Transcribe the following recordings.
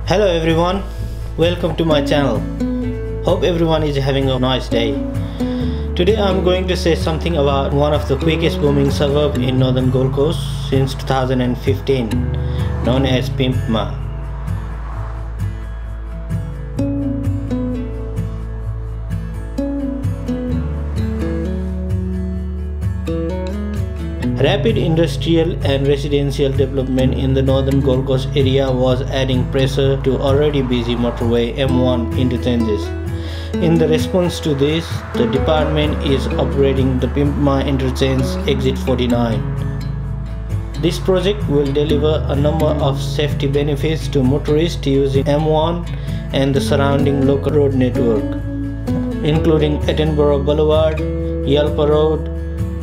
Hello everyone, welcome to my channel. Hope everyone is having a nice day. Today I'm going to say something about one of the quickest booming suburbs in northern Gold Coast since 2015, known as Pimpama. Rapid industrial and residential development in the northern Gold Coast area was adding pressure to already busy motorway M1 interchanges. In the response to this, the department is operating the Pimpama Interchange Exit 49. This project will deliver a number of safety benefits to motorists using M1 and the surrounding local road network, including Edinburgh Boulevard, Yalpa Road,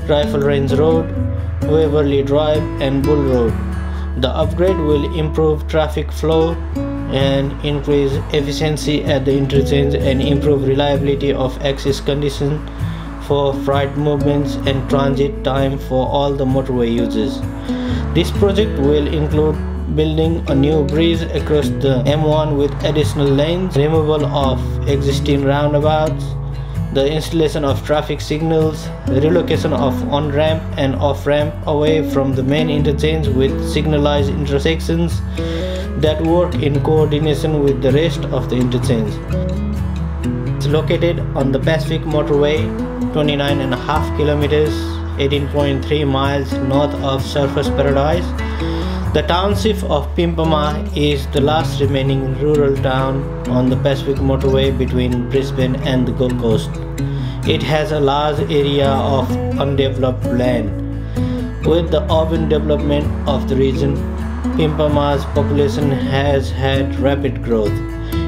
Rifle Range Road, Waverley Drive and Bull Road. The upgrade will improve traffic flow and increase efficiency at the interchange and improve reliability of access conditions for freight movements and transit time for all the motorway users. This project will include building a new bridge across the M1 with additional lanes, removal of existing roundabouts, the installation of traffic signals, the relocation of on-ramp and off-ramp away from the main interchange with signalized intersections that work in coordination with the rest of the interchange. It's located on the Pacific Motorway, 29.5 kilometers, 18.3 miles north of Surfers Paradise. The township of Pimpama is the last remaining rural town on the Pacific Motorway between Brisbane and the Gold Coast. It has a large area of undeveloped land. With the urban development of the region, Pimpama's population has had rapid growth,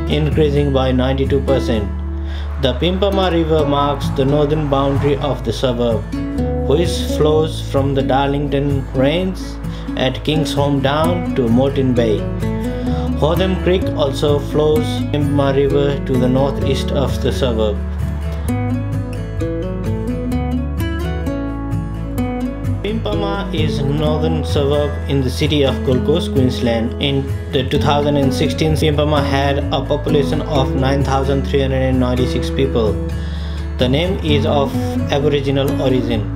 increasing by 92%. The Pimpama River marks the northern boundary of the suburb, which flows from the Darlington Range at Kingsholm down to Moreton Bay. Hotham Creek also flows Pimpama River to the northeast of the suburb. Pimpama is a northern suburb in the city of Gold Coast, Queensland. In the 2016, Pimpama had a population of 9,396 people. The name is of Aboriginal origin.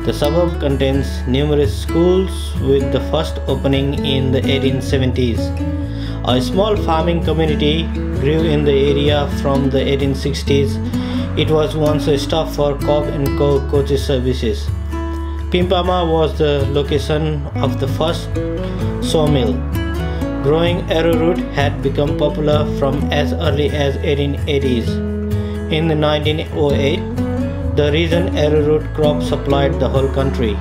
The suburb contains numerous schools, with the first opening in the 1870s. A small farming community grew in the area from the 1860s. It was once a stop for Cobb & Co. coaches services. Pimpama was the location of the first sawmill. Growing arrowroot had become popular from as early as 1880s. In the 1908, the region arrowroot crop supplied the whole country.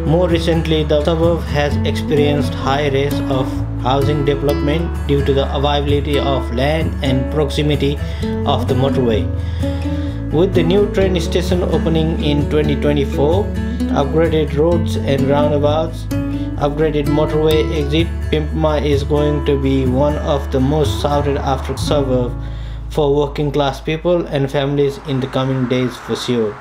More recently, the suburb has experienced high rates of housing development due to the availability of land and proximity of the motorway. With the new train station opening in 2024, upgraded roads and roundabouts, upgraded motorway exit, Pimpama is going to be one of the most sought after suburbs for working class people and families in the coming days for sure.